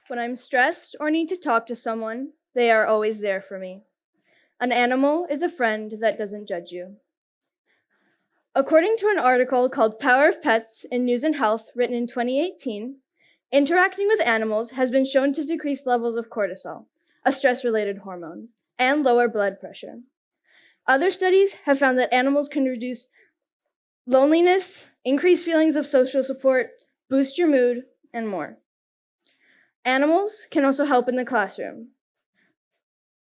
When I'm stressed or need to talk to someone, they are always there for me. An animal is a friend that doesn't judge you. According to an article called Power of Pets in News and Health, written in 2018, interacting with animals has been shown to decrease levels of cortisol, a stress-related hormone, and lower blood pressure. Other studies have found that animals can reduce loneliness, increase feelings of social support, boost your mood, and more. Animals can also help in the classroom.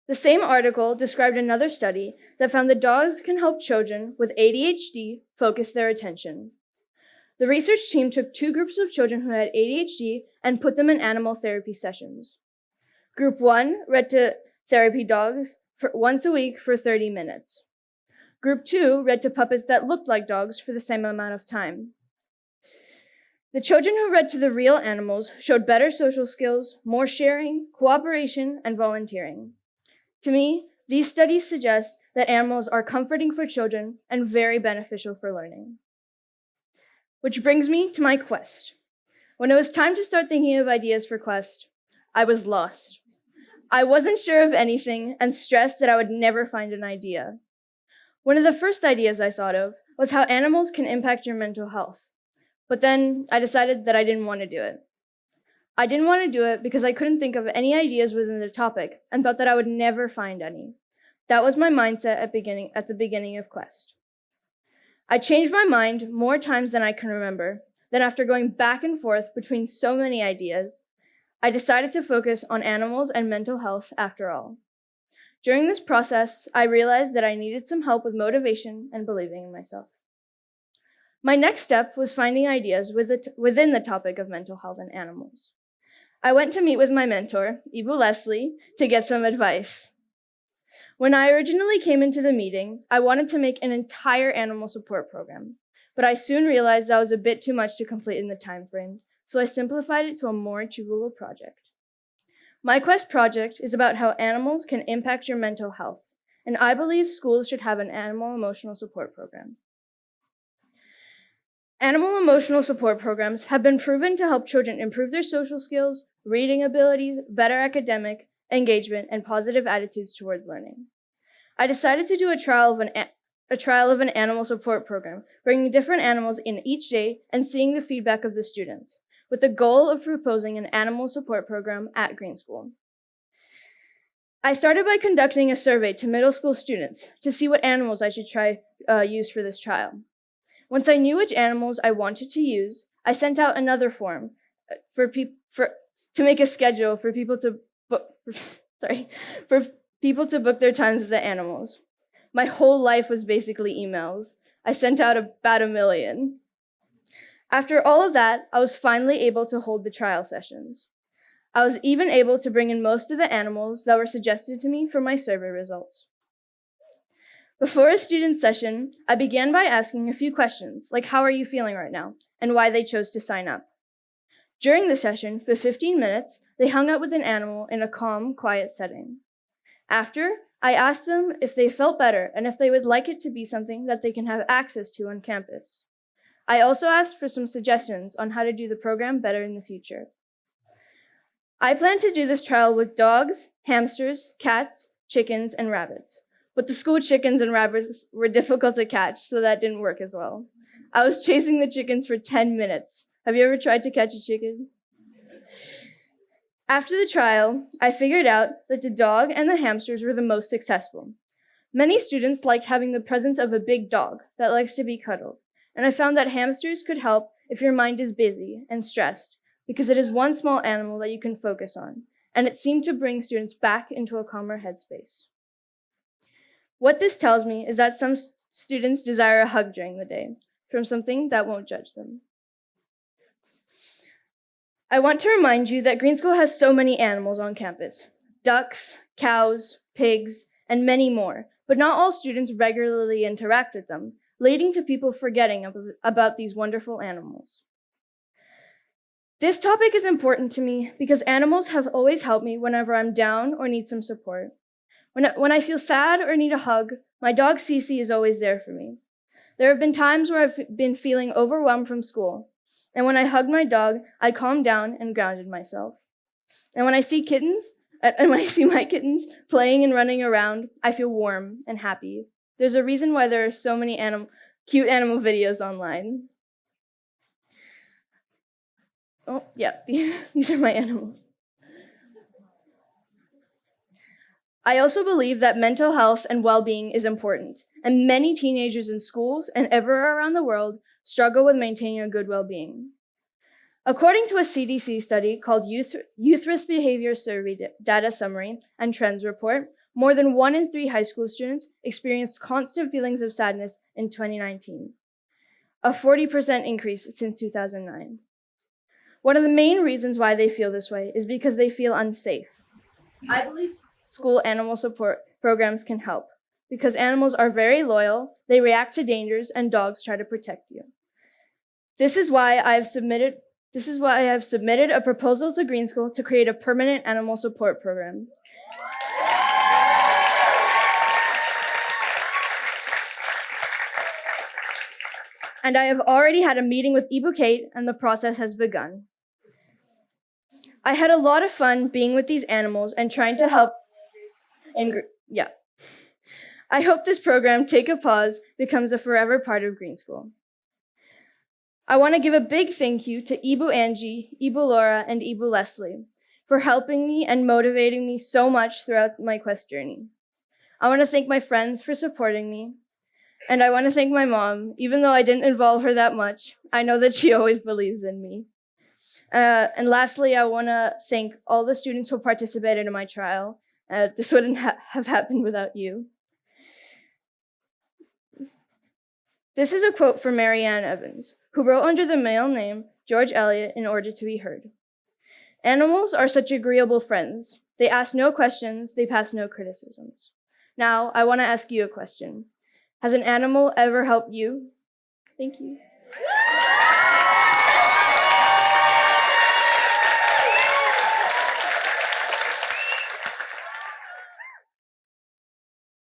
The same article described another study that found that dogs can help children with ADHD focus their attention. The research team took two groups of children who had ADHD and put them in animal therapy sessions. Group 1 read to therapy dogs once a week for 30 minutes. Group 2 read to puppets that looked like dogs for the same amount of time. The children who read to the real animals showed better social skills, more sharing, cooperation, and volunteering. To me, these studies suggest that animals are comforting for children and very beneficial for learning. Which brings me to my quest. When it was time to start thinking of ideas for Quest, I was lost. I wasn't sure of anything and stressed that I would never find an idea. One of the first ideas I thought of was how animals can impact your mental health. But then I decided that I didn't want to do it. I didn't want to do it because I couldn't think of any ideas within the topic and thought that I would never find any. That was my mindset at the beginning of Quest. I changed my mind more times than I can remember. Then after going back and forth between so many ideas, I decided to focus on animals and mental health after all. During this process, I realized that I needed some help with motivation and believing in myself. My next step was finding ideas within the topic of mental health and animals. I went to meet with my mentor, Ibu Leslie, to get some advice. When I originally came into the meeting, I wanted to make an entire animal support program, but I soon realized that was a bit too much to complete in the time frame, so I simplified it to a more achievable project. My Quest project is about how animals can impact your mental health, and I believe schools should have an animal emotional support program. Animal emotional support programs have been proven to help children improve their social skills, reading abilities, better academic engagement, and positive attitudes towards learning. I decided to do a trial of an animal support program, bringing different animals in each day and seeing the feedback of the students, with the goal of proposing an animal support program at Green School. I started by conducting a survey to middle school students to see what animals I should use for this trial. Once I knew which animals I wanted to use, I sent out another form to make a schedule for people to book their times with the animals. My whole life was basically emails. I sent out about 1 million. After all of that, I was finally able to hold the trial sessions. I was even able to bring in most of the animals that were suggested to me for my survey results. Before a student session, I began by asking a few questions, like how are you feeling right now, and why they chose to sign up. During the session, for 15 minutes, they hung out with an animal in a calm, quiet setting. After, I asked them if they felt better and if they would like it to be something that they can have access to on campus. I also asked for some suggestions on how to do the program better in the future. I plan to do this trial with dogs, hamsters, cats, chickens, and rabbits. But the school chickens and rabbits were difficult to catch, so that didn't work as well. I was chasing the chickens for 10 minutes. Have you ever tried to catch a chicken? After the trial, I figured out that the dog and the hamsters were the most successful. Many students liked having the presence of a big dog that likes to be cuddled, and I found that hamsters could help if your mind is busy and stressed, because it is one small animal that you can focus on, and it seemed to bring students back into a calmer headspace. What this tells me is that some students desire a hug during the day from something that won't judge them. I want to remind you that Green School has so many animals on campus: ducks, cows, pigs, and many more, but not all students regularly interact with them, leading to people forgetting about these wonderful animals. This topic is important to me because animals have always helped me whenever I'm down or need some support. When I feel sad or need a hug, my dog Cece is always there for me. There have been times where I've been feeling overwhelmed from school, and when I hugged my dog, I calmed down and grounded myself. And when I see my kittens playing and running around, I feel warm and happy. There's a reason why there are so many cute animal videos online. Oh, yeah, these are my animals. I also believe that mental health and well-being is important, and many teenagers in schools and everywhere around the world struggle with maintaining a good well-being. According to a CDC study called Youth Risk Behavior Survey Data Summary and Trends Report, more than 1 in 3 high school students experienced constant feelings of sadness in 2019, a 40% increase since 2009. One of the main reasons why they feel this way is because they feel unsafe. I believe school animal support programs can help because animals are very loyal, they react to dangers, and dogs try to protect you. This is why I have submitted a proposal to Green School to create a permanent animal support program. And I have already had a meeting with Ibu Kate, and the process has begun. I had a lot of fun being with these animals and trying to help. I hope this program, Take a Paws, becomes a forever part of Green School. I want to give a big thank you to Ibu Angie, Ibu Laura, and Ibu Leslie for helping me and motivating me so much throughout my quest journey. I want to thank my friends for supporting me, and I want to thank my mom. Even though I didn't involve her that much, I know that she always believes in me. And lastly, I want to thank all the students who participated in my trial. This wouldn't have happened without you. This is a quote from Marianne Evans, who wrote under the male name George Eliot in order to be heard. Animals are such agreeable friends. They ask no questions, they pass no criticisms. Now, I want to ask you a question. Has an animal ever helped you? Thank you.